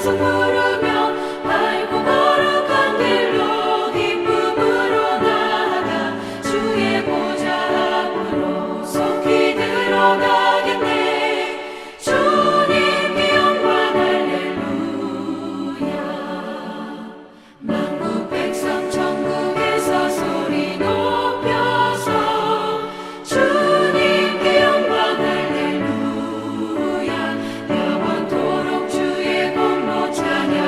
찬송 부르며 밝고 거룩한 길로 기쁨으로 나아가 주의 보좌 앞으로 속히 들어가겠네. 주님께 영광 할렐루야. 만국 백성 천국에서 소리 높여서 주님께 영광 할렐루야. 영원토록 주의 공로 찬양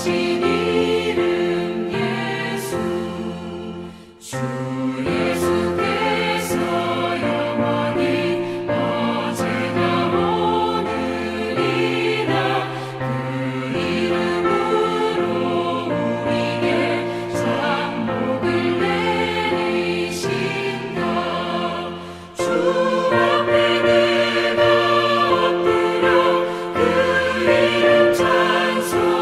이름 예수 주 예수께서 영원히 어제나 오늘이나 그 이름으로 우리에게 상복을 내리신다 주 앞에 내가 엎드려 그 이름 찬송함으로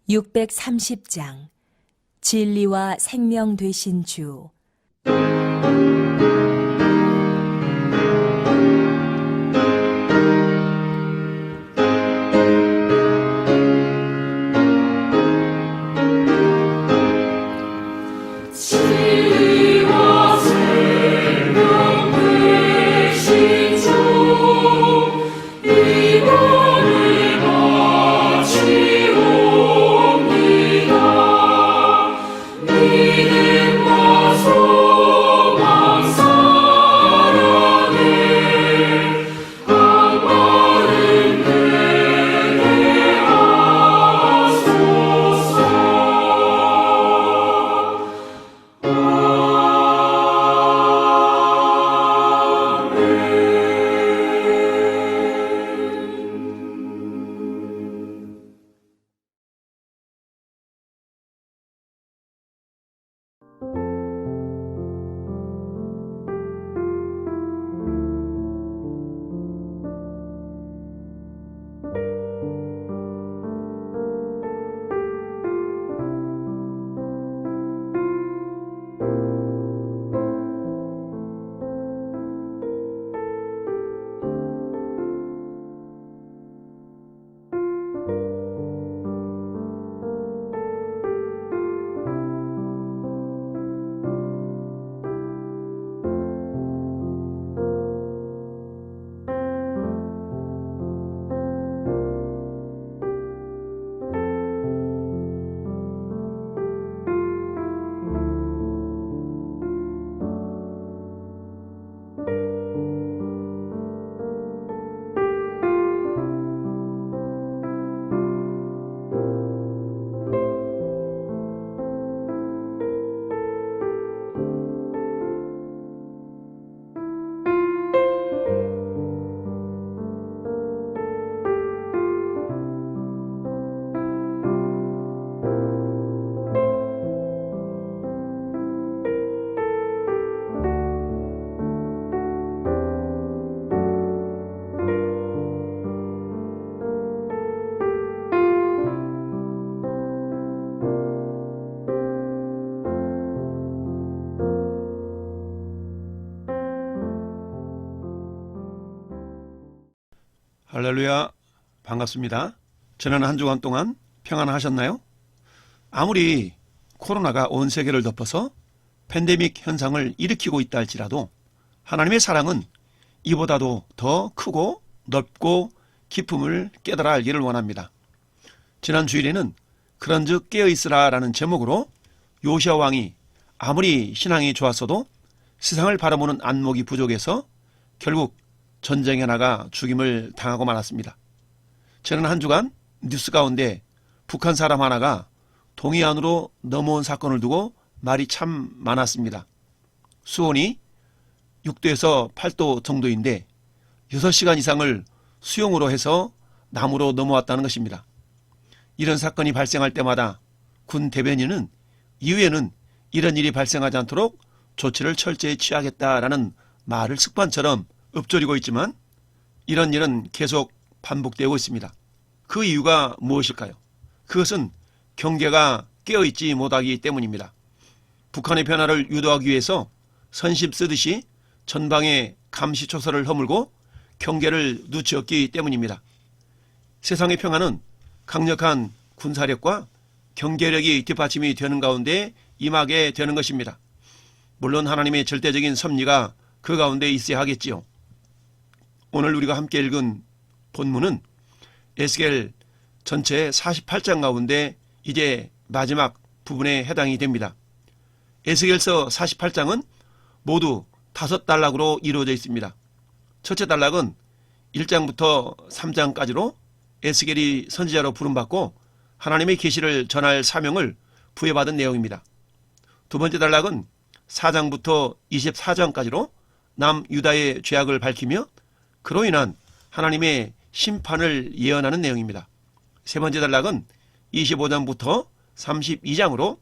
630장 진리와 생명 되신 주. 진리와 생명 되신 주 이번을 바치옵니다. 믿음과 소망 사랑에 항마를 내게 하소서. 할렐루야, 반갑습니다. 지난 한 주간 동안 평안하셨나요? 아무리 코로나가 온 세계를 덮어서 팬데믹 현상을 일으키고 있다 할지라도 하나님의 사랑은 이보다도 더 크고 넓고 깊음을 깨달아 알기를 원합니다. 지난 주일에는 그런즉 깨어있으라 라는 제목으로 요시야 왕이 아무리 신앙이 좋았어도 세상을 바라보는 안목이 부족해서 결국 전쟁에 나가 죽임을 당하고 말았습니다. 지난 한 주간 뉴스 가운데 북한 사람 하나가 동해안으로 넘어온 사건을 두고 말이 참 많았습니다. 수온이 6도에서 8도 정도인데 6시간 이상을 수영으로 해서 남으로 넘어왔다는 것입니다. 이런 사건이 발생할 때마다 군 대변인은 이후에는 이런 일이 발생하지 않도록 조치를 철저히 취하겠다라는 말을 습관처럼 읊조리고 있지만 이런 일은 계속 반복되고 있습니다. 그 이유가 무엇일까요? 그것은 경계가 깨어있지 못하기 때문입니다. 북한의 변화를 유도하기 위해서 선심 쓰듯이 전방에 감시초소를 허물고 경계를 늦추었기 때문입니다. 세상의 평화는 강력한 군사력과 경계력이 뒷받침이 되는 가운데 임하게 되는 것입니다. 물론 하나님의 절대적인 섭리가 그 가운데 있어야 하겠지요. 오늘 우리가 함께 읽은 본문은 에스겔 전체 48장 가운데 이제 마지막 부분에 해당이 됩니다. 에스겔서 48장은 모두 5단락으로 이루어져 있습니다. 첫째 단락은 1장부터 3장까지로 에스겔이 선지자로 부름받고 하나님의 계시를 전할 사명을 부여받은 내용입니다. 두 번째 단락은 4장부터 24장까지로 남유다의 죄악을 밝히며 그로 인한 하나님의 심판을 예언하는 내용입니다. 세 번째 단락은 25장부터 32장으로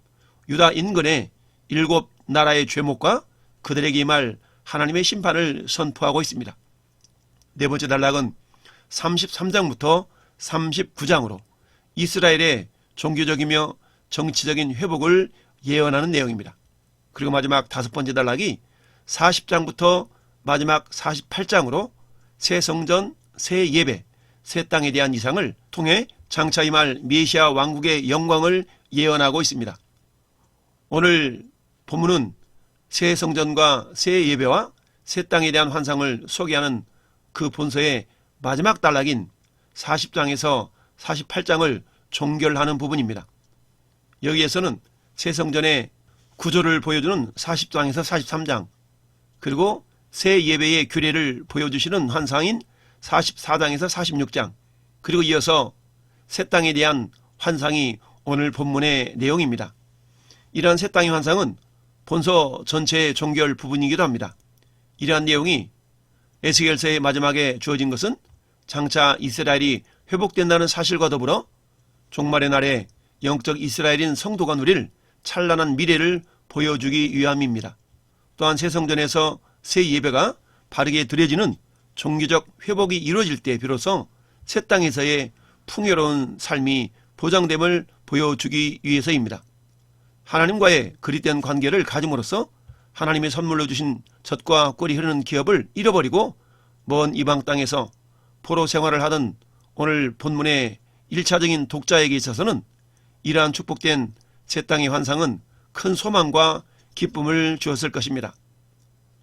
유다 인근의 7 나라의 죄목과 그들에게 임할 하나님의 심판을 선포하고 있습니다. 네 번째 단락은 33장부터 39장으로 이스라엘의 종교적이며 정치적인 회복을 예언하는 내용입니다. 그리고 마지막 5번째 단락이 40장부터 마지막 48장으로 새 성전, 새 예배, 새 땅에 대한 이상을 통해 장차 임할 메시아 왕국의 영광을 예언하고 있습니다. 오늘 본문은 새 성전과 새 예배와 새 땅에 대한 환상을 소개하는 그 본서의 마지막 단락인 40장에서 48장을 종결하는 부분입니다. 여기에서는 새 성전의 구조를 보여주는 40장에서 43장, 그리고 새 예배의 규례를 보여주시는 환상인 44장에서 46장, 그리고 이어서 새 땅에 대한 환상이 오늘 본문의 내용입니다. 이러한 새 땅의 환상은 본서 전체의 종결 부분이기도 합니다. 이러한 내용이 에스겔서의 마지막에 주어진 것은 장차 이스라엘이 회복된다는 사실과 더불어 종말의 날에 영적 이스라엘인 성도가 누릴 찬란한 미래를 보여주기 위함입니다. 또한 새 성전에서 새 예배가 바르게 드려지는 종교적 회복이 이루어질 때 비로소 새 땅에서의 풍요로운 삶이 보장됨을 보여주기 위해서입니다. 하나님과의 그릇된 관계를 가짐으로써 하나님의 선물로 주신 젖과 꿀이 흐르는 기업을 잃어버리고 먼 이방 땅에서 포로 생활을 하던 오늘 본문의 1차적인 독자에게 있어서는 이러한 축복된 새 땅의 환상은 큰 소망과 기쁨을 주었을 것입니다.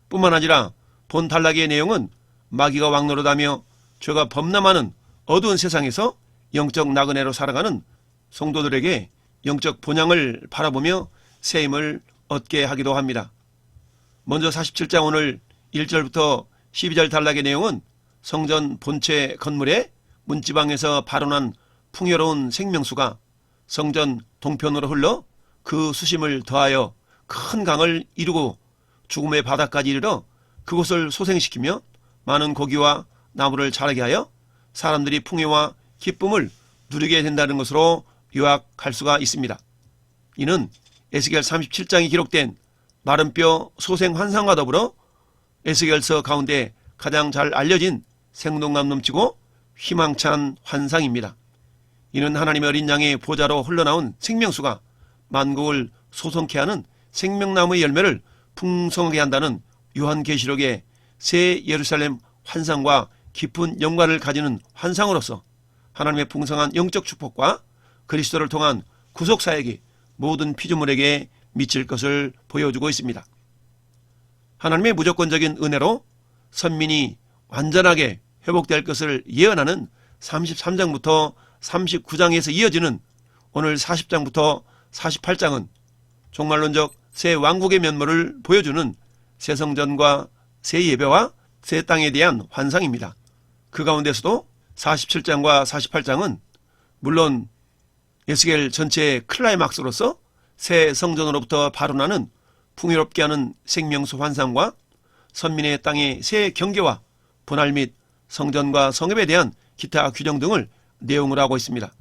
뿐만 아니라 본 단락의 내용은 마귀가 왕노릇하며 죄가 범람하는 어두운 세상에서 영적 나그네로 살아가는 성도들에게 영적 본향을 바라보며 새 힘을 얻게 하기도 합니다. 먼저 47장 오늘 1절부터 12절 단락의 내용은 성전 본체 건물의 문지방에서 발원한 풍요로운 생명수가 성전 동편으로 흘러 그 수심을 더하여 큰 강을 이루고 죽음의 바다까지 이르러 그곳을 소생시키며 많은 고기와 나무를 자라게 하여 사람들이 풍요와 기쁨을 누리게 된다는 것으로 요약할 수가 있습니다. 이는 에스겔 37장에 기록된 마른 뼈 소생 환상과 더불어 에스겔서 가운데 가장 잘 알려진 생동감 넘치고 희망찬 환상입니다. 이는 하나님의 어린 양의 보좌로 흘러나온 생명수가 만국을 소성케 하는 생명나무의 열매를 풍성하게 한다는 요한계시록의 새 예루살렘 환상과 깊은 연관을 가지는 환상으로서 하나님의 풍성한 영적 축복과 그리스도를 통한 구속사역이 모든 피조물에게 미칠 것을 보여주고 있습니다. 하나님의 무조건적인 은혜로 선민이 완전하게 회복될 것을 예언하는 33장부터 39장에서 이어지는 오늘 40장부터 48장은 종말론적 새 왕국의 면모를 보여주는 새 성전과 새 예배와 새 땅에 대한 환상입니다. 그 가운데서도 47장과 48장은 물론 에스겔 전체의 클라이막스로서 새 성전으로부터 발원하는 풍요롭게 하는 생명수 환상과 선민의 땅의 새 경계와 분할 및 성전과 성읍에 대한 기타 규정 등을 내용을 하고 있습니다.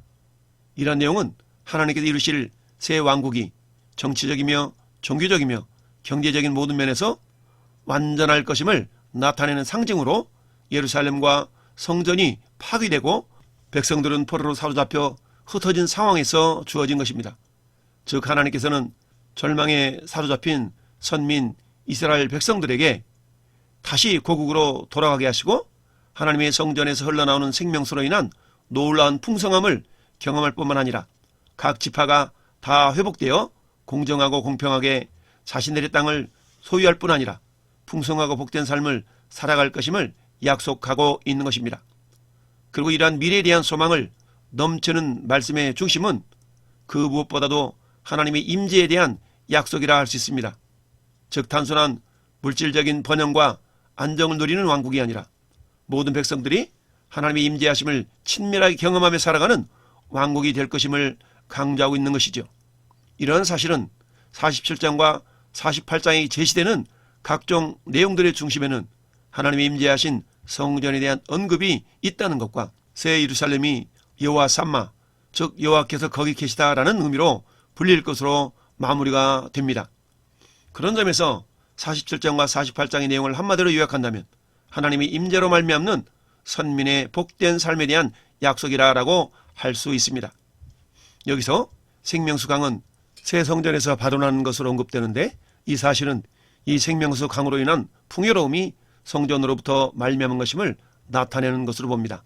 이러한 내용은 하나님께서 이루실 새 왕국이 정치적이며 종교적이며 경제적인 모든 면에서 완전할 것임을 나타내는 상징으로 예루살렘과 성전이 파괴되고 백성들은 포로로 사로잡혀 흩어진 상황에서 주어진 것입니다. 즉 하나님께서는 절망에 사로잡힌 선민 이스라엘 백성들에게 다시 고국으로 돌아가게 하시고 하나님의 성전에서 흘러나오는 생명수로 인한 놀라운 풍성함을 경험할 뿐만 아니라 각 지파가 다 회복되어 공정하고 공평하게 자신들의 땅을 소유할 뿐 아니라 풍성하고 복된 삶을 살아갈 것임을 약속하고 있는 것입니다. 그리고 이러한 미래에 대한 소망을 넘치는 말씀의 중심은 그 무엇보다도 하나님의 임재에 대한 약속이라 할 수 있습니다. 즉 단순한 물질적인 번영과 안정을 누리는 왕국이 아니라 모든 백성들이 하나님의 임재하심을 친밀하게 경험하며 살아가는 왕국이 될 것임을 강조하고 있는 것이죠. 이런 사실은 47장과 48장에 제시되는 각종 내용들의 중심에는 하나님의 임재하신 성전에 대한 언급이 있다는 것과 새 예루살렘이 여호와 삼마, 즉 여호와께서 거기 계시다라는 의미로 불릴 것으로 마무리가 됩니다. 그런 점에서 47장과 48장의 내용을 한마디로 요약한다면 하나님의 임재로 말미암는 선민의 복된 삶에 대한 약속이라고 할 수 있습니다. 여기서 생명수 강은 새 성전에서 발원하는 것으로 언급되는데 이 사실은 이 생명수 강으로 인한 풍요로움이 성전으로부터 말미암은 것임을 나타내는 것으로 봅니다.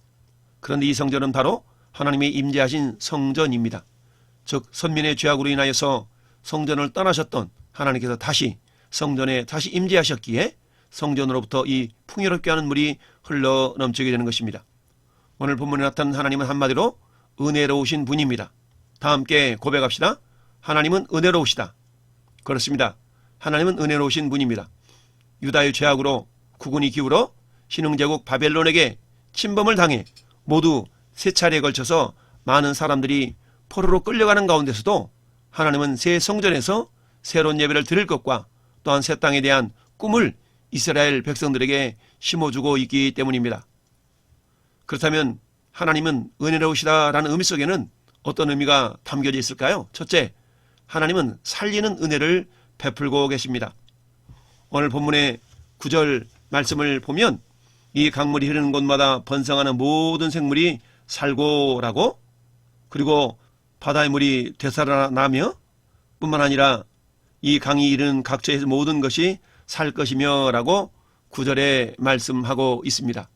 그런데 이 성전은 바로 하나님이 임재하신 성전입니다. 즉 선민의 죄악으로 인하여서 성전을 떠나셨던 하나님께서 다시 성전에 다시 임재하셨기에 성전으로부터 이 풍요롭게 하는 물이 흘러 넘치게 되는 것입니다. 오늘 본문에 나타난 하나님은 한마디로 은혜로우신 분입니다. 다 함께 고백합시다. 하나님은 은혜로우시다. 그렇습니다. 하나님은 은혜로우신 분입니다. 유다의 죄악으로 국군이 기울어 신흥제국 바벨론에게 침범을 당해 모두 세 차례에 걸쳐서 많은 사람들이 포로로 끌려가는 가운데서도 하나님은 새 성전에서 새로운 예배를 드릴 것과 또한 새 땅에 대한 꿈을 이스라엘 백성들에게 심어주고 있기 때문입니다. 그렇다면 하나님은 은혜로우시다라는 의미 속에는 어떤 의미가 담겨져 있을까요? 첫째, 하나님은 살리는 은혜를 베풀고 계십니다. 오늘 본문의 9절 말씀을 보면 이 강물이 흐르는 곳마다 번성하는 모든 생물이 살고라고, 그리고 바다의 물이 되살아나며 뿐만 아니라 이 강이 이르는 각처의 모든 것이 살 것이며 라고 9절에 말씀하고 있습니다.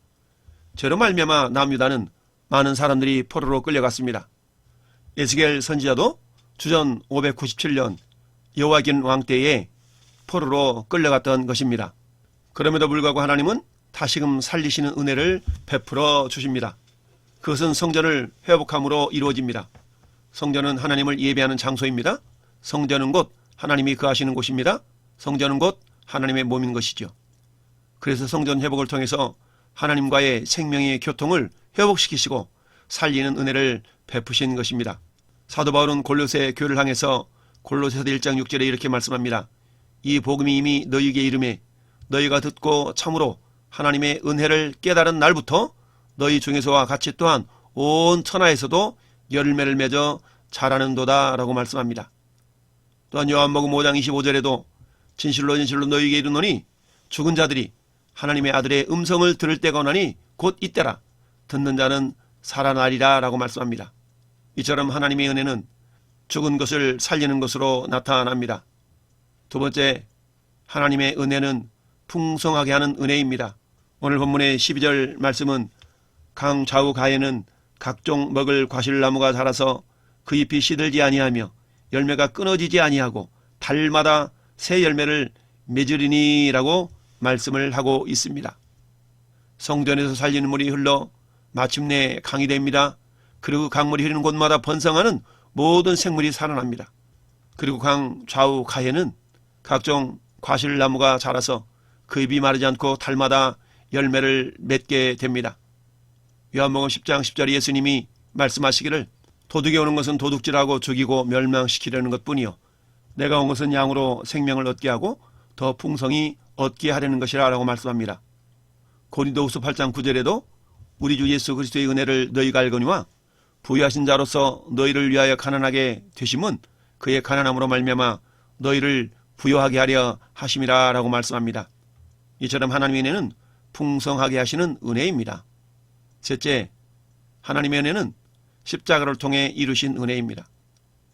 저로 말미암아 남유다는 많은 사람들이 포로로 끌려갔습니다. 에스겔 선지자도 주전 597년 여호와긴 왕 때에 포로로 끌려갔던 것입니다. 그럼에도 불구하고 하나님은 다시금 살리시는 은혜를 베풀어 주십니다. 그것은 성전을 회복함으로 이루어집니다. 성전은 하나님을 예배하는 장소입니다. 성전은 곧 하나님이 거하시는 곳입니다. 성전은 곧 하나님의 몸인 것이죠. 그래서 성전 회복을 통해서 하나님과의 생명의 교통을 회복시키시고 살리는 은혜를 베푸신 것입니다. 사도 바울은 골로새 교회를 향해서 골로새서 1장 6절에 이렇게 말씀합니다. 이 복음이 이미 너희에게 이르매 너희가 듣고 참으로 하나님의 은혜를 깨달은 날부터 너희 중에서와 같이 또한 온 천하에서도 열매를 맺어 자라는도다 라고 말씀합니다. 또한 요한복음 5장 25절에도 진실로 진실로 너희에게 이르노니 죽은 자들이 하나님의 아들의 음성을 들을 때가 오나니 곧 이때라. 듣는 자는 살아나리라 라고 말씀합니다. 이처럼 하나님의 은혜는 죽은 것을 살리는 것으로 나타납니다. 두 번째, 하나님의 은혜는 풍성하게 하는 은혜입니다. 오늘 본문의 12절 말씀은 강 좌우 가에는 각종 먹을 과실나무가 자라서 그 잎이 시들지 아니하며 열매가 끊어지지 아니하고 달마다 새 열매를 맺으리니 라고 말씀을 하고 있습니다. 성전에서 살리는 물이 흘러 마침내 강이 됩니다. 그리고 강물이 흐르는 곳마다 번성하는 모든 생물이 살아납니다. 그리고 강 좌우 가에는 각종 과실나무가 자라서 그 잎이 마르지 않고 달마다 열매를 맺게 됩니다. 요한복음 10장 10절에 예수님이 말씀하시기를 도둑이 오는 것은 도둑질하고 죽이고 멸망시키려는 것뿐이요 내가 온 것은 양으로 생명을 얻게 하고 더 풍성히 얻게 하려는 것이라 라고 말씀합니다. 고린도후서 8장 9절에도 우리 주 예수 그리스도의 은혜를 너희가 알거니와 부유하신 자로서 너희를 위하여 가난하게 되심은 그의 가난함으로 말미암아 너희를 부유하게 하려 하심이라 라고 말씀합니다. 이처럼 하나님의 은혜는 풍성하게 하시는 은혜입니다. 셋째, 하나님의 은혜는 십자가를 통해 이루신 은혜입니다.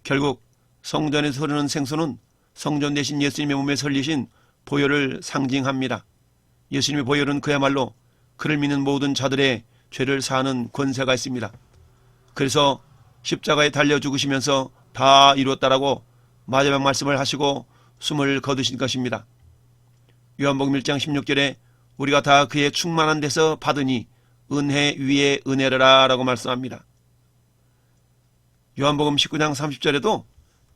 결국 성전에서 흐르는 생수는 성전 대신 예수님의 몸에 설리신 보혈을 상징합니다. 예수님의 보혈은 그야말로 그를 믿는 모든 자들의 죄를 사하는 권세가 있습니다. 그래서 십자가에 달려 죽으시면서 다 이루었다라고 마지막 말씀을 하시고 숨을 거두신 것입니다. 요한복음 1장 16절에 우리가 다 그의 충만한 데서 받으니 은혜 위에 은혜라 라고 말씀합니다. 요한복음 19장 30절에도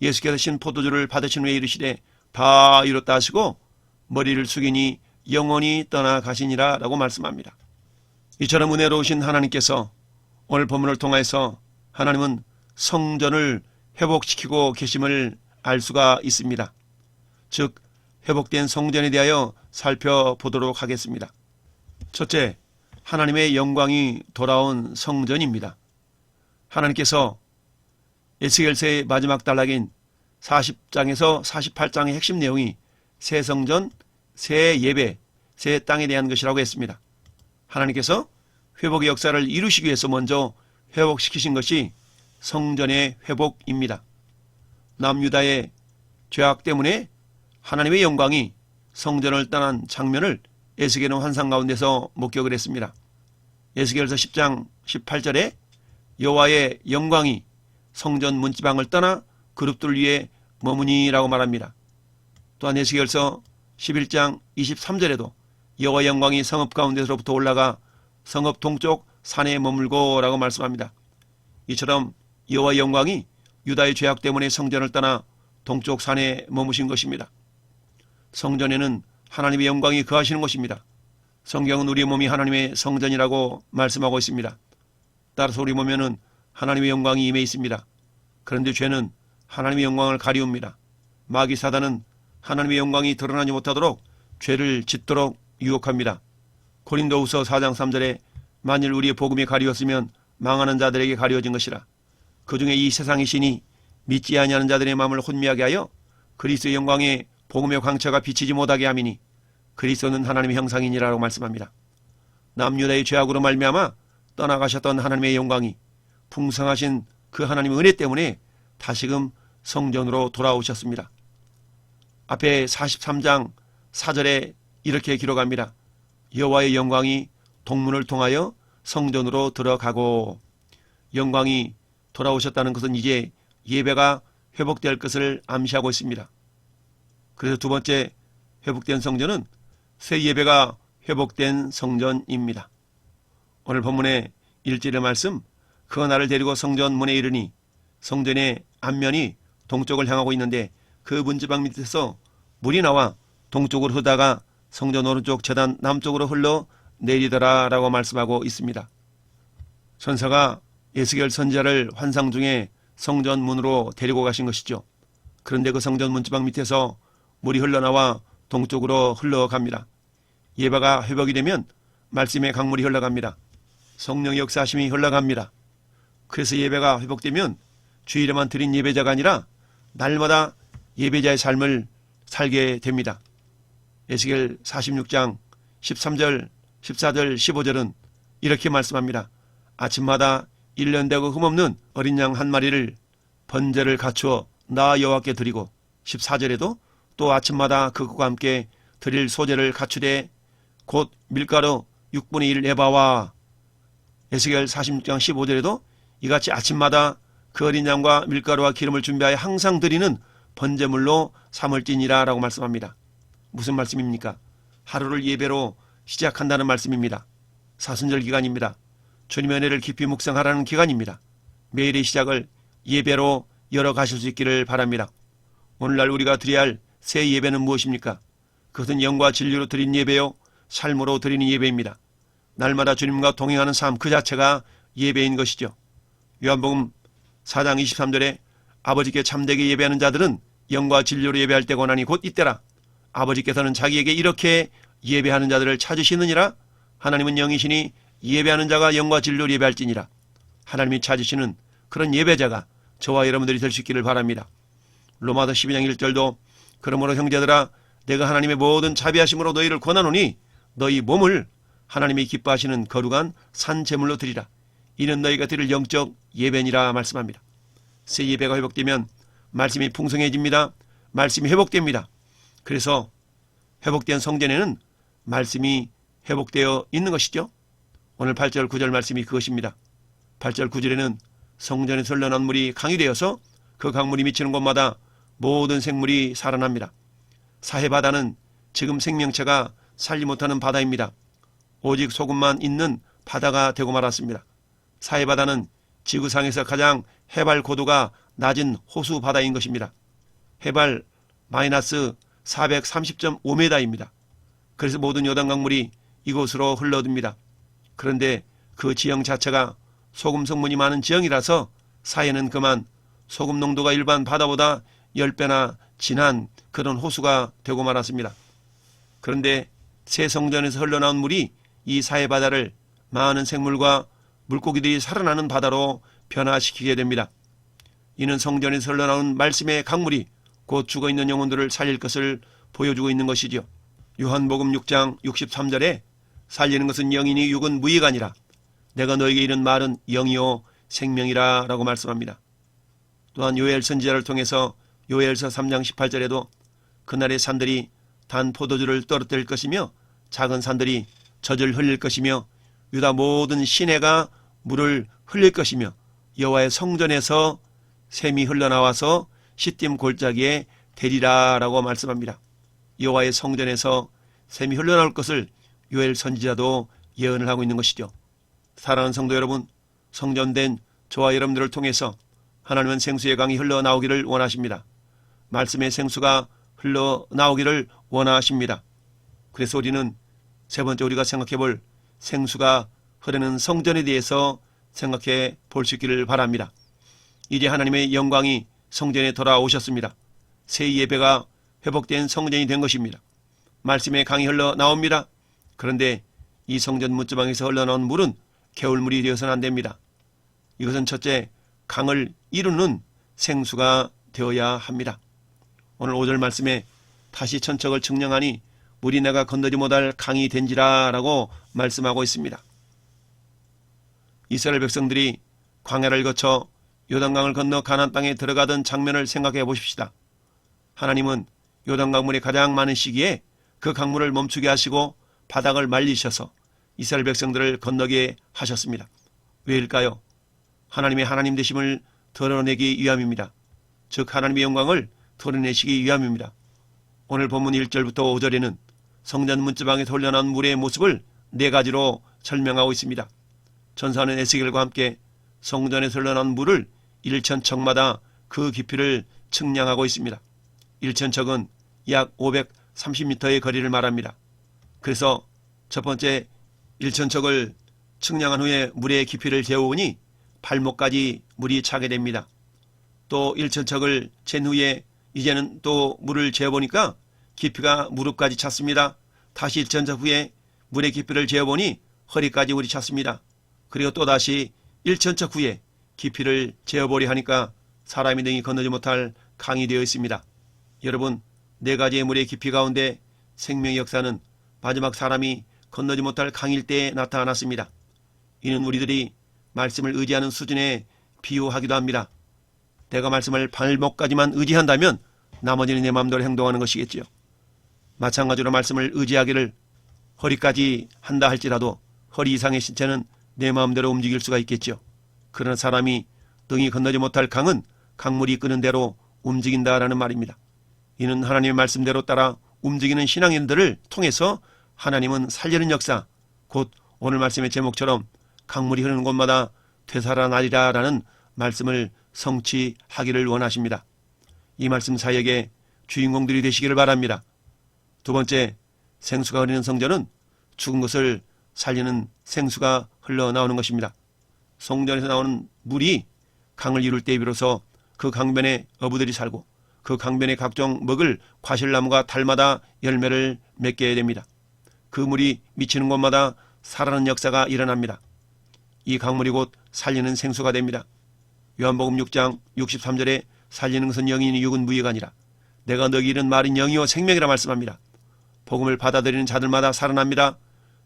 예수께서 신 포도주를 받으신 후에 이르시되 다 이뤘다 하시고 머리를 숙이니 영원히 떠나가시니라 라고 말씀합니다. 이처럼 은혜로우신 하나님께서 오늘 본문을 통해서 하나님은 성전을 회복시키고 계심을 알 수가 있습니다. 즉 회복된 성전에 대하여 살펴보도록 하겠습니다. 첫째, 하나님의 영광이 돌아온 성전입니다. 하나님께서 에스겔서의 마지막 단락인 40장에서 48장의 핵심 내용이 새 성전, 새 예배, 새 땅에 대한 것이라고 했습니다. 하나님께서 회복의 역사를 이루시기 위해서 먼저 회복시키신 것이 성전의 회복입니다. 남유다의 죄악 때문에 하나님의 영광이 성전을 떠난 장면을 에스겔은 환상 가운데서 목격을 했습니다. 에스겔서 10장 18절에 여호와의 영광이 성전 문지방을 떠나 그룹들 위에 머무니라고 말합니다. 또한 에스겔서 11장 23절에도 여호와의 영광이 성읍 가운데서로부터 올라가 성읍 동쪽 산에 머물고 라고 말씀합니다. 이처럼 여호와의 영광이 유다의 죄악 때문에 성전을 떠나 동쪽 산에 머무신 것입니다. 성전에는 하나님의 영광이 거하시는 곳입니다. 성경은 우리의 몸이 하나님의 성전이라고 말씀하고 있습니다. 따라서 우리 몸에는 하나님의 영광이 임해 있습니다. 그런데 죄는 하나님의 영광을 가리웁니다. 마귀 사단은 하나님의 영광이 드러나지 못하도록 죄를 짓도록 유혹합니다. 고린도후서 4장 3절에 만일 우리의 복음이 가리웠으면 망하는 자들에게 가리워진 것이라. 그중에 이 세상의 신이 믿지 아니하는 자들의 마음을 혼미하게 하여 그리스도의 영광에 복음의 광채가 비치지 못하게 함이니 그리스도는 하나님의 형상이니라고 말씀합니다. 남유다의 죄악으로 말미암아 떠나가셨던 하나님의 영광이 풍성하신 그 하나님의 은혜 때문에 다시금 성전으로 돌아오셨습니다. 앞에 43장 4절에 이렇게 기록합니다. 여호와의 영광이 동문을 통하여 성전으로 들어가고. 영광이 돌아오셨다는 것은 이제 예배가 회복될 것을 암시하고 있습니다. 그래서 두 번째 회복된 성전은 새 예배가 회복된 성전입니다. 오늘 본문의 1절의 말씀, 그가 나를 데리고 성전 문에 이르니 성전의 앞면이 동쪽을 향하고 있는데 그 문지방 밑에서 물이 나와 동쪽으로 흐르다가 성전 오른쪽 제단 남쪽으로 흘러 내리더라 라고 말씀하고 있습니다. 천사가 에스겔 선지자를 환상 중에 성전 문으로 데리고 가신 것이죠. 그런데 그 성전 문지방 밑에서 물이 흘러나와 동쪽으로 흘러갑니다. 예배가 회복이 되면 말씀의 강물이 흘러갑니다. 성령의 역사하심이 흘러갑니다. 그래서 예배가 회복되면 주일에만 드린 예배자가 아니라 날마다 예배자의 삶을 살게 됩니다. 에스겔 46장 13절, 14절, 15절은 이렇게 말씀합니다. 아침마다 1년 되고 흠없는 어린 양 한 마리를 번제를 갖추어 나 여호와께 드리고 14절에도 또 아침마다 그것과 함께 드릴 소제를 갖추되 곧 밀가루 6분의 1 에바와 에스겔 46장 15절에도 이같이 아침마다 그 어린 양과 밀가루와 기름을 준비하여 항상 드리는 번제물로 삼을지니라 라고 말씀합니다. 무슨 말씀입니까? 하루를 예배로 시작한다는 말씀입니다. 사순절 기간입니다. 주님의 은혜를 깊이 묵상하라는 기간입니다. 매일의 시작을 예배로 열어가실 수 있기를 바랍니다. 오늘날 우리가 드려야 할 새 예배는 무엇입니까? 그것은 영과 진리로 드린 예배요 삶으로 드리는 예배입니다. 날마다 주님과 동행하는 삶 그 자체가 예배인 것이죠. 요한복음 4장 23절에 아버지께 참되게 예배하는 자들은 영과 진리로 예배할 때가 오나니 곧 이때라. 아버지께서는 자기에게 이렇게 예배하는 자들을 찾으시느니라. 하나님은 영이시니 예배하는 자가 영과 진리로 예배할지니라. 하나님이 찾으시는 그런 예배자가 저와 여러분들이 될 수 있기를 바랍니다. 로마서 12장 1절도 그러므로 형제들아 내가 하나님의 모든 자비하심으로 너희를 권하노니 너희 몸을 하나님이 기뻐하시는 거룩한 산 제물로 드리라. 이는 너희가 드릴 영적 예배니라 말씀합니다. 새 예배가 회복되면 말씀이 풍성해집니다. 말씀이 회복됩니다. 그래서 회복된 성전에는 말씀이 회복되어 있는 것이죠. 오늘 8절 9절 말씀이 그것입니다. 8절 9절에는 성전에서 흘러난 물이 강이 되어서 그 강물이 미치는 곳마다 모든 생물이 살아납니다. 사해바다는 지금 생명체가 살지 못하는 바다입니다. 오직 소금만 있는 바다가 되고 말았습니다. 사해바다는 지구상에서 가장 해발 고도가 낮은 호수 바다인 것입니다. 해발 마이너스 430.5m입니다. 그래서 모든 요단 강물이 이곳으로 흘러듭니다. 그런데 그 지형 자체가 소금 성분이 많은 지형이라서 사해는 그만 소금 농도가 일반 바다보다 10배나 진한 그런 호수가 되고 말았습니다. 그런데 새 성전에서 흘러나온 물이 이 사해 바다를 많은 생물과 물고기들이 살아나는 바다로 변화시키게 됩니다. 이는 성전에서 흘러나온 말씀의 강물이 곧 죽어있는 영혼들을 살릴 것을 보여주고 있는 것이죠. 요한복음 6장 63절에 살리는 것은 영이니 육은 무의가 아니라 내가 너에게 이른 말은 영이요 생명이라 라고 말씀합니다. 또한 요엘 선지자를 통해서 요엘서 3장 18절에도 그날의 산들이 단 포도주를 떨어뜨릴 것이며 작은 산들이 젖을 흘릴 것이며 유다 모든 시내가 물을 흘릴 것이며 여호와의 성전에서 샘이 흘러나와서 시딤 골짜기에 대리라 라고 말씀합니다. 여호와의 성전에서 샘이 흘러나올 것을 요엘 선지자도 예언을 하고 있는 것이죠. 사랑하는 성도 여러분, 성전된 저와 여러분들을 통해서 하나님은 생수의 강이 흘러나오기를 원하십니다. 말씀의 생수가 흘러나오기를 원하십니다. 그래서 우리는 세 번째 우리가 생각해 볼 생수가 흐르는 성전에 대해서 생각해 볼 수 있기를 바랍니다. 이제 하나님의 영광이 성전에 돌아오셨습니다. 새 예배가 회복된 성전이 된 것입니다. 말씀의 강이 흘러나옵니다. 그런데 이 성전 문지방에서 흘러나온 물은 개울물이 되어서는 안 됩니다. 이것은 첫째, 강을 이루는 생수가 되어야 합니다. 오늘 5절 말씀에 다시 천척을 측량하니 물이 내가 건너지 못할 강이 된지라 라고 말씀하고 있습니다. 이스라엘 백성들이 광야를 거쳐 요단강을 건너 가나안 땅에 들어가던 장면을 생각해 보십시다. 하나님은 요단강물이 가장 많은 시기에 그 강물을 멈추게 하시고 바닥을 말리셔서 이스라엘 백성들을 건너게 하셨습니다. 왜일까요? 하나님의 하나님 되심을 드러내기 위함입니다. 즉 하나님의 영광을 드러내시기 위함입니다. 오늘 본문 1절부터 5절에는 성전 문지방에서 흘러나온 물의 모습을 네 가지로 설명하고 있습니다. 전사는 에스겔과 함께 성전에서 흘러나온 물을 1천척마다 그 깊이를 측량하고 있습니다. 1천척은 약 530m의 거리를 말합니다. 그래서 첫 번째 1천척을 측량한 후에 물의 깊이를 재보니 발목까지 물이 차게 됩니다. 또 1천척을 잰 후에 이제는 또 물을 재보니까 깊이가 무릎까지 찼습니다. 다시 1천척 후에 물의 깊이를 재보니 허리까지 물이 찼습니다. 그리고 또 다시 1천척 후에 깊이를 재어보려 하니까 사람이 능히 건너지 못할 강이 되어 있습니다. 여러분, 네 가지의 물의 깊이 가운데 생명의 역사는 마지막 사람이 건너지 못할 강일 때에 나타났습니다. 이는 우리들이 말씀을 의지하는 수준에 비유하기도 합니다. 내가 말씀을 발목까지만 의지한다면 나머지는 내 마음대로 행동하는 것이겠지요. 마찬가지로 말씀을 의지하기를 허리까지 한다 할지라도 허리 이상의 신체는 내 마음대로 움직일 수가 있겠죠. 그러나 사람이 능히 건너지 못할 강은 강물이 끄는 대로 움직인다라는 말입니다. 이는 하나님의 말씀대로 따라 움직이는 신앙인들을 통해서 하나님은 살리는 역사, 곧 오늘 말씀의 제목처럼 강물이 흐르는 곳마다 되살아나리라 라는 말씀을 성취하기를 원하십니다. 이 말씀 사역의 주인공들이 되시기를 바랍니다. 두 번째, 생수가 흐르는 성전은 죽은 것을 살리는 생수가 흘러나오는 것입니다. 성전에서 나오는 물이 강을 이룰 때 비로소 그 강변에 어부들이 살고 그 강변에 각종 먹을 과실나무가 달마다 열매를 맺게 됩니다. 그 물이 미치는 곳마다 살아나는 역사가 일어납니다. 이 강물이 곧 살리는 생수가 됩니다. 요한복음 6장 63절에 살리는 것은 영이니 육은 무의가 아니라 내가 너희 이른 말은 영이요 생명이라 말씀합니다. 복음을 받아들이는 자들마다 살아납니다.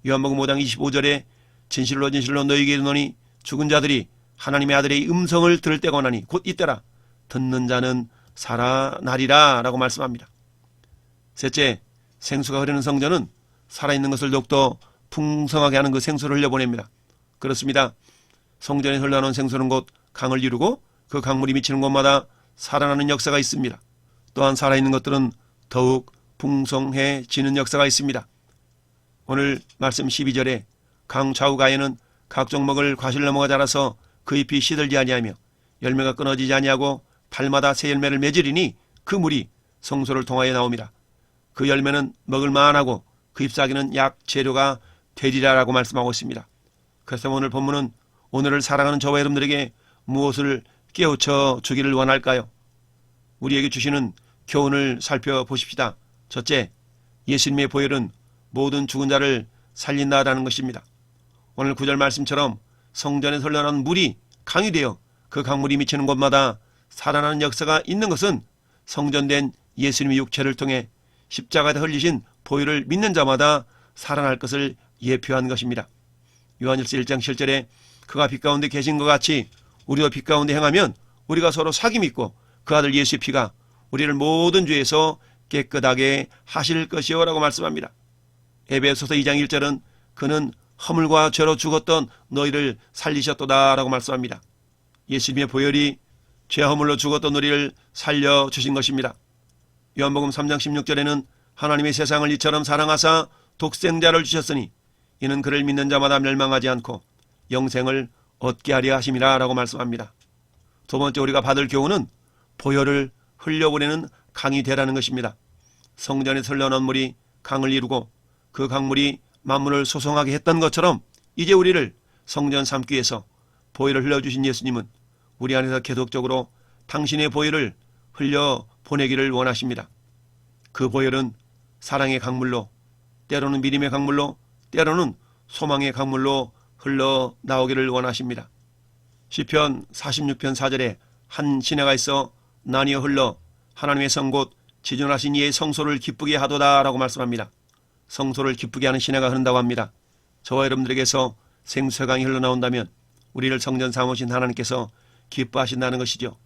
요한복음 5장 25절에 진실로 진실로 너희에게 이르노니 죽은 자들이 하나님의 아들의 음성을 들을 때가 오나니 곧 이때라 듣는 자는 살아나리라 라고 말씀합니다. 셋째, 생수가 흐르는 성전은 살아있는 것을 더욱더 풍성하게 하는 그 생수를 흘려보냅니다. 그렇습니다. 성전에 흘러나오는 생수는 곧 강을 이루고 그 강물이 미치는 곳마다 살아나는 역사가 있습니다. 또한 살아있는 것들은 더욱 풍성해지는 역사가 있습니다. 오늘 말씀 12절에 강 좌우가에는 각종 먹을 과실나무가 자라서 그 잎이 시들지 아니하며 열매가 끊어지지 아니하고 달마다 새 열매를 맺으리니 그 물이 성소를 통하여 나옵니다. 그 열매는 먹을 만하고 그 잎사귀는 약 재료가 되리라라고 말씀하고 있습니다. 그래서 오늘 본문은 오늘을 사랑하는 저와 여러분들에게 무엇을 깨우쳐 주기를 원할까요? 우리에게 주시는 교훈을 살펴보십시다. 첫째, 예수님의 보혈은 모든 죽은 자를 살린다라는 것입니다. 오늘 9절 말씀처럼 성전에서 흘러나온 물이 강이 되어 그 강물이 미치는 곳마다 살아나는 역사가 있는 것은 성전된 예수님의 육체를 통해 십자가에 흘리신 보혈을 믿는 자마다 살아날 것을 예표한 것입니다. 요한일서 1장 7절에 그가 빛 가운데 계신 것 같이 우리도 빛 가운데 행하면 우리가 서로 사귐 있고 그 아들 예수의 피가 우리를 모든 죄에서 깨끗하게 하실 것이요 라고 말씀합니다. 에베소서 2장 1절은 그는 허물과 죄로 죽었던 너희를 살리셨도다 라고 말씀합니다. 예수님의 보혈이 죄 허물로 죽었던 우리를 살려주신 것입니다. 요한복음 3장 16절에는 하나님의 세상을 이처럼 사랑하사 독생자를 주셨으니 이는 그를 믿는 자마다 멸망하지 않고 영생을 얻게 하려 하심이라 라고 말씀합니다. 두 번째 우리가 받을 교훈은 보혈을 흘려보내는 강이 되라는 것입니다. 성전에 흘러나온 물이 강을 이루고 그 강물이 만물을 소송하게 했던 것처럼 이제 우리를 성전 삼기 위해서 보혈을 흘려주신 예수님은 우리 안에서 계속적으로 당신의 보혈을 흘려보내기를 원하십니다. 그 보혈은 사랑의 강물로, 때로는 믿음의 강물로, 때로는 소망의 강물로 흘러나오기를 원하십니다. 시편 46편 4절에 한 시내가 있어 나뉘어 흘러 하나님의 성 곧 지존하신 이의 성소를 기쁘게 하도다 라고 말씀합니다. 성소를 기쁘게 하는 시내가 흐른다고 합니다. 저와 여러분들에게서 생수의 강이 흘러나온다면 우리를 성전 삼으신 하나님께서 기뻐하신다는 것이죠.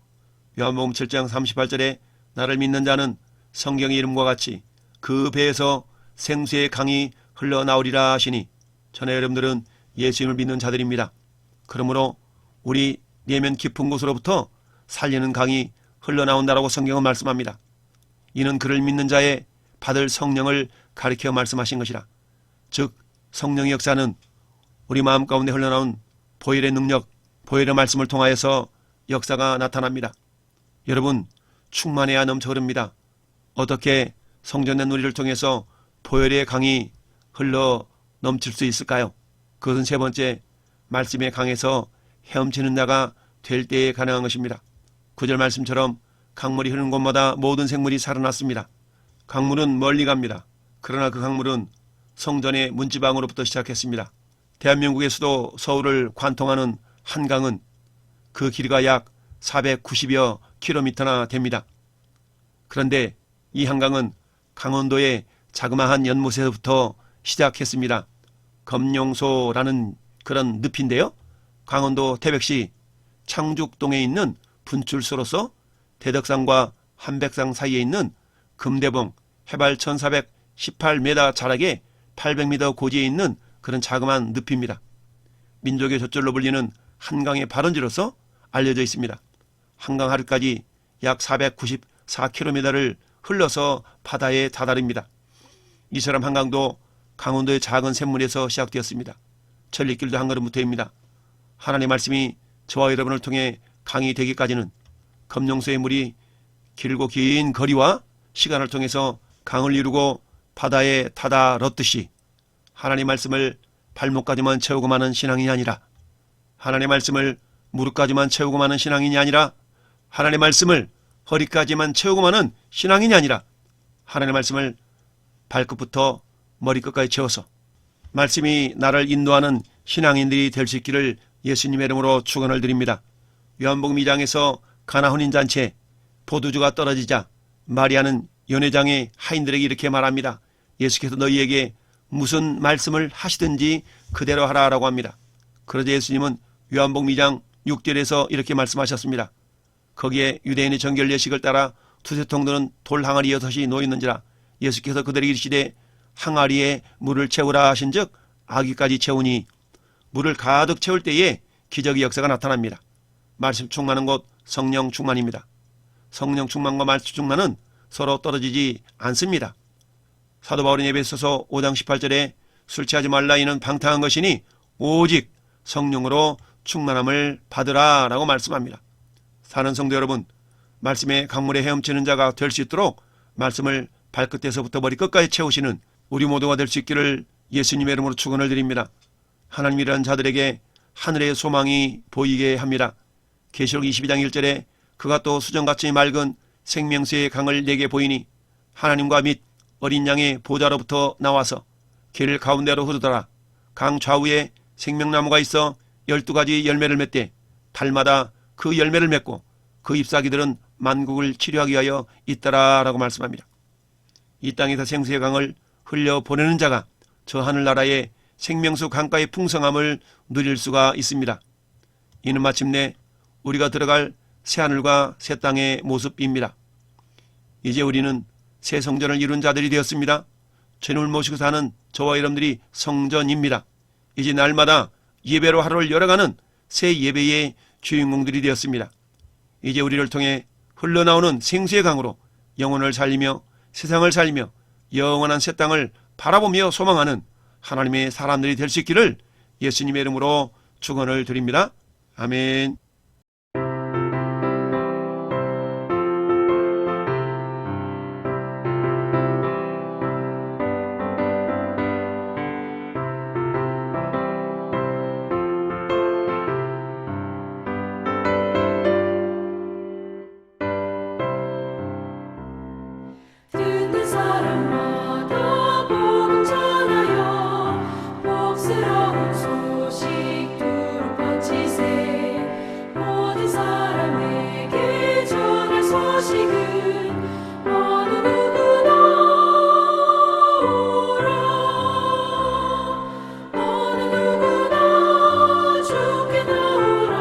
요한복음 7장 38절에 나를 믿는 자는 성경의 이름과 같이 그 배에서 생수의 강이 흘러나오리라 하시니 저는 여러분들은 예수님을 믿는 자들입니다. 그러므로 우리 내면 깊은 곳으로부터 살리는 강이 흘러나온다라고 성경은 말씀합니다. 이는 그를 믿는 자의 받을 성령을 가리켜 말씀하신 것이라. 즉 성령의 역사는 우리 마음 가운데 흘러나온 보혈의 능력, 보혈의 말씀을 통하여서 역사가 나타납니다. 여러분 충만해야 넘쳐 흐릅니다. 어떻게 성전된 우리를 통해서 보혈의 강이 흘러 넘칠 수 있을까요? 그것은 세 번째 말씀의 강에서 헤엄치는 자가 될 때에 가능한 것입니다. 9절 말씀처럼 강물이 흐르는 곳마다 모든 생물이 살아났습니다. 강물은 멀리 갑니다. 그러나 그 강물은 성전의 문지방으로부터 시작했습니다. 대한민국의 수도 서울을 관통하는 한강은 그 길이가 약 490여 킬로미터나 됩니다. 그런데 이 한강은 강원도의 자그마한 연못에서부터 시작했습니다. 검룡소라는 그런 늪인데요. 강원도 태백시 창죽동에 있는 분출소로서 대덕산과 한백산 사이에 있는 금대봉 해발 1418m 자락에 800m 고지에 있는 그런 자그마한 늪입니다. 민족의 젖줄로 불리는 한강의 발원지로서 알려져 있습니다. 한강 하류까지 약 494km를 흘러서 바다에 다다릅니다. 이처럼 한강도 강원도의 작은 샘물에서 시작되었습니다. 천리길도 한 걸음부터입니다. 하나님의 말씀이 저와 여러분을 통해 강이 되기까지는 검룡소의 물이 길고 긴 거리와 시간을 통해서 강을 이루고 바다에 다다랐듯이 하나님의 말씀을 발목까지만 채우고 마는 신앙이 아니라, 하나님의 말씀을 무릎까지만 채우고 마는 신앙인이 아니라, 하나님의 말씀을 허리까지만 채우고 마는 신앙인이 아니라 하나님의 말씀을 발끝부터 머리끝까지 채워서 말씀이 나를 인도하는 신앙인들이 될 수 있기를 예수님의 이름으로 축원을 드립니다. 요한복음 2장에서 가나 혼인잔치에 포도주가 떨어지자 마리아는 연회장의 하인들에게 이렇게 말합니다. 예수께서 너희에게 무슨 말씀을 하시든지 그대로 하라라고 합니다. 그러자 예수님은 요한복음 2장 6절에서 이렇게 말씀하셨습니다. 거기에 유대인의 정결 예식을 따라 두세 통 드는 돌 항아리 6이 놓였는지라. 예수께서 그들에게 이르시되 항아리에 물을 채우라 하신즉 아기까지 채우니 물을 가득 채울 때에 기적의 역사가 나타납니다. 말씀 충만한 것 성령 충만입니다. 성령 충만과 말씀 충만은 서로 떨어지지 않습니다. 사도 바울은 에베소서 5장 18절에 술 취하지 말라 이는 방탕한 것이니 오직 성령으로 충만함을 받으라 라고 말씀합니다. 사는 성도 여러분, 말씀의 강물에 헤엄치는 자가 될 수 있도록 말씀을 발끝에서부터 머리끝까지 채우시는 우리 모두가 될 수 있기를 예수님의 이름으로 축원을 드립니다. 하나님이라는 자들에게 하늘의 소망이 보이게 합니다. 계시록 22장 1절에 그가 또 수정같이 맑은 생명수의 강을 내게 보이니 하나님과 및 어린 양의 보좌로부터 나와서 길 가운데로 흐르더라. 강 좌우에 생명나무가 있어 12가지 열매를 맺되 달마다 그 열매를 맺고 그 잎사귀들은 만국을 치료하기 위하여 있더라 라고 말씀합니다. 이 땅에서 생수의 강을 흘려보내는 자가 저 하늘나라의 생명수 강가의 풍성함을 누릴 수가 있습니다. 이는 마침내 우리가 들어갈 새하늘과 새 땅의 모습입니다. 이제 우리는 새 성전을 이룬 자들이 되었습니다. 주님을 모시고 사는 저와 여러분들이 성전입니다. 이제 날마다 예배로 하루를 열어가는 새 예배의 주인공들이 되었습니다. 이제 우리를 통해 흘러나오는 생수의 강으로 영혼을 살리며 세상을 살리며 영원한 새 땅을 바라보며 소망하는 하나님의 사람들이 될 수 있기를 예수님의 이름으로 축원을 드립니다. 아멘. 듣는 사람마다 복음 전하여 복스러운 소식 두루 뻗치세. 모든 사람에게 전할 소식은 어느 누구나 오라. 어느 누구나 주께 나오라.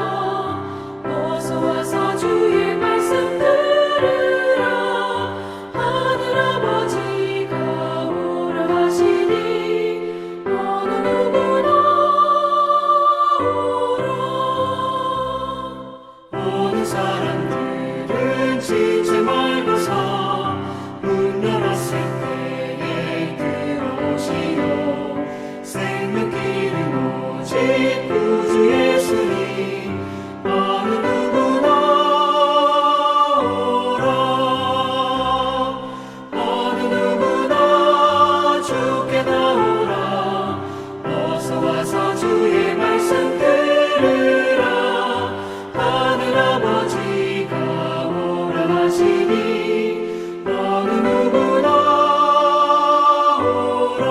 어서 와서 주의 말씀 들으라. 하늘아버지가 오라 하시니 어느 누구나 오라. 어느 사람들은 지체 말고서 문 열었을 때에 들어오시오. 생명길은 오직 구주 예수님. 어느 누구나 오라. 어느 누구나 주께 나오라. 어서 와서 주의 말씀 들으라. 하늘아버지가 오라 하시니 어느 누구나 오라.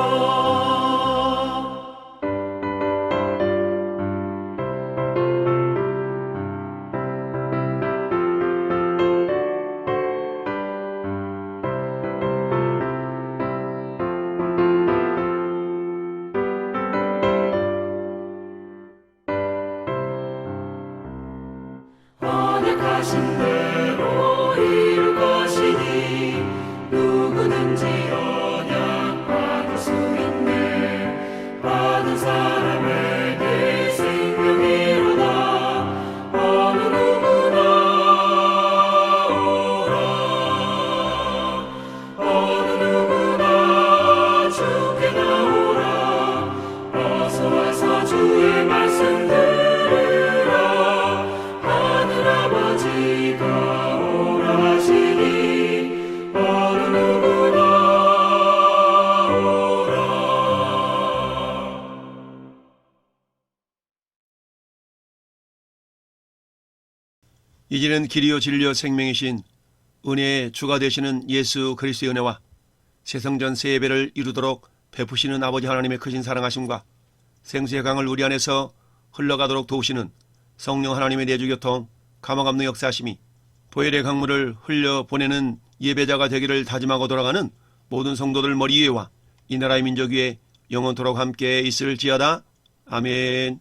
언약하신 대로 이룰 것이니 누구든지 언약 받을 수 있네. 받은 사람에게 생명이로다. 어느 누구나 오라. 어느 누구나 주께 나오라. 어서 와서 주의 말씀 들으라. 하늘아버지가 오라 하시니 어느 누구나 오라. 이제는 길이요 진리요 생명이신 은혜의 주가 되시는 예수 그리스도의 은혜와 새성전 새 예배를 이루도록 베푸시는 아버지 하나님의 크신 사랑하심과 생수의 강을 우리 안에서 흘러가도록 도우시는 성령 하나님의 내주교통 감화감동 역사하심이 보혈의 강물을 흘려보내는 예배자가 되기를 다짐하고 돌아가는 모든 성도들 머리 위에와 이 나라의 민족 위에 영원토록 함께 있을지어다. 아멘.